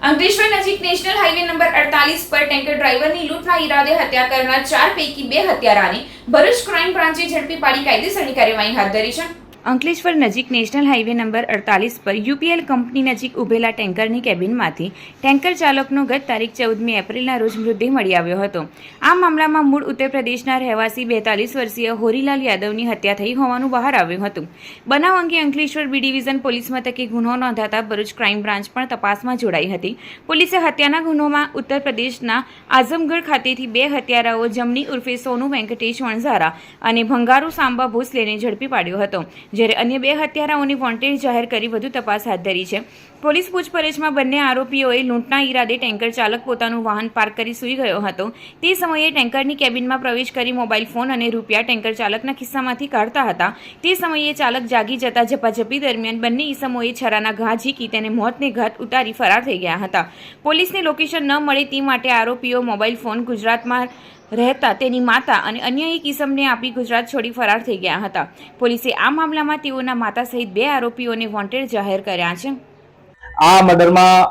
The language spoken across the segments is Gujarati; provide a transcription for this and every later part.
અંકલેશ્વર નજીક નેશનલ હાઈવે નંબર 48 પર ટેન્કર ડ્રાઈવરની લૂંટના ઈરાદે હત્યા કરનાર 4 પૈકી 2 હત્યારાને ભરૂચ ક્રાઇમ બ્રાન્ચે ઝડપી પાડી કાયદેસરની કાર્યવાહી હાથ ધરી છે। અંકલેશ્વર નજીક નેશનલ હાઈવે નંબર 48 પર યુપીએલ કંપની નજીક ઉભેલા ટેન્કરની કેબિનમાંથી ટેન્કર ચાલકનો ગત તારીખ 14મી એપ્રિલના રોજ મૃતદેહ મળી આવ્યો હતો। આ મામલામાં મૂળ ઉત્તર પ્રદેશના રહેવાસી 42 વર્ષીય હોરીલાલ યાદવની હત્યા થઈ હોવાનું બહાર આવ્યું હતું। બનાવ અંગે અંકલેશ્વર બી ડિવિઝન પોલીસ મથકે ગુનો નોંધાતા ભરૂચ ક્રાઇમ બ્રાન્ચ પણ તપાસમાં જોડાઈ હતી। પોલીસે હત્યાના ગુનોમાં ઉત્તર પ્રદેશના આઝમગઢ ખાતેથી 2 હત્યારાઓ જમની ઉર્ફે સોનુ વેંકટેશ વણઝારા અને ભંગારુ સાંબા ભોસલેને ઝડપી પાડ્યો હતો, જ્યારે અન્ય 2 હત્યારાઓને વોન્ટેડ જાહેર કરી વધુ તપાસ હાથ ધરી છે। પોલીસ પૂછપરછમાં બંને આરોપીઓએ લૂંટના ઈરાદે ટેન્કર ચાલક પોતાનું વાહન પાર્ક કરી સૂઈ ગયો હતો તે સમયે ટેન્કરની કેબિનમાં પ્રવેશ કરી મોબાઈલ ફોન અને રૂપિયા ટેન્કર ચાલકના ખિસ્સામાંથી કાઢતા હતા। તે સમયે ચાલક જાગી જતા ઝપાઝપી દરમિયાન બંને ઈસમોએ છરાના ઘા ઝીકી તેને મોતને ઘાટ ઉતારી ફરાર થઈ ગયા હતા। પોલીસને લોકેશન ન મળે તે માટે આરોપીઓ મોબાઈલ ફોન ગુજરાતમાં રહેતા તેની માતા અને અન્ય એક ઈસમને આપી ગુજરાત છોડી ફરાર થઈ ગયા હતા। પોલીસે આ મામલામાં તેઓના માતા સહિત 2 આરોપીઓને વોન્ટેડ જાહેર કર્યા છે। આ મર્ડરમાં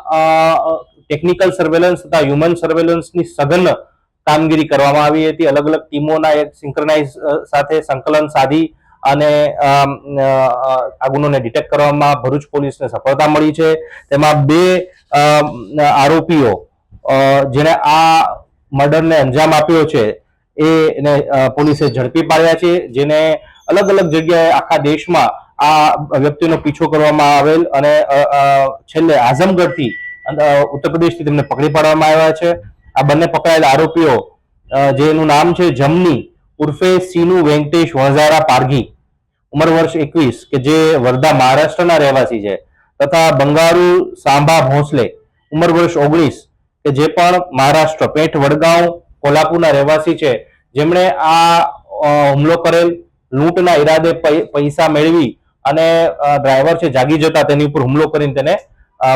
ટેકનિકલ સર્વેલન્સ તથા હ્યુમન સર્વેલન્સની સઘન કામગીરી કરવામાં આવી હતી। અલગ અલગ ટીમોના એક સિંક્રનાઇઝ સાથે સંકલન સાધી અને આ ગુનોને ડિટેક્ટ કરવામાં ભરૂચ પોલીસને સફળતા મળી છે। તેમાં 2 આરોપીઓ જેને આ મર્ડરને અંજામ આપ્યો છે એને પોલીસે ઝડપી પાડ્યા છે, જેને અલગ અલગ જગ્યાએ આખા દેશમાં આ વ્યક્તિનો પીછો કરવામાં આવેલ અને છેલ્લે આઝમગઢથી ઉત્તર પ્રદેશથી તેમને પકડી પાડવામાં આવ્યા છે। આ બંને પકડાયેલા આરોપીઓ જેનું નામ છે જમની ઉર્ફે સીનુ વેંકટેશ વણઝારા પારઘી, ઉંમર વર્ષ 21, કે જે વર્ધા મહારાષ્ટ્રના રહેવાસી છે, તથા બંગારુ સાંભા ભોસલે, ઉંમર વર્ષ 19, કે જે પણ મહારાષ્ટ્ર પેઠ વડગાંવ કોલ્હાપુરના રહેવાસી છે, જેમણે આ હુમલો કરેલ, લૂંટના ઈરાદે પૈસા મેળવી અને ડ્રાઈવર છે જાગી જતા તેની ઉપર હુમલો કરીને તેને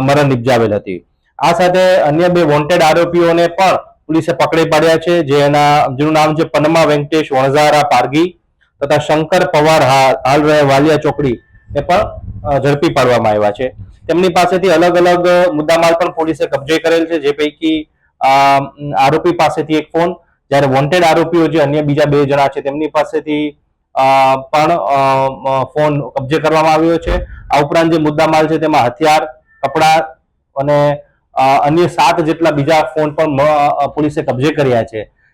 મરણ નિપજાવેલ હતી। આ સાથે અન્ય 2 વોન્ટેડ આરોપીઓને પણ પોલીસે પકડી પાડ્યા છે, જેનું નામ છે પન્મા વેંકટેશ વણઝારા પારઘી તથા શંકર પવાર હાલ રહે વાલિયા ચોકડી ને પણ ઝડપી પાડવામાં આવ્યા છે। તેમની પાસેથી અલગ અલગ મુદ્દામાલ પણ પોલીસે કબજે કરેલ છે, જે પૈકી આરોપી પાસેથી એક ફોન, જ્યારે વોન્ટેડ આરોપીઓ જે અન્ય બીજા 2 જણા છે તેમની પાસેથી પણ ફોન કબજે કરવામાં આવ્યો છે। આ ઉપરાંત જે મુદ્દામાલ છે તેમાં હથિયાર, કપડા અને અન્ય 7 જેટલા બીજા ફોન પણ પોલીસે કબજે કર્યા છે।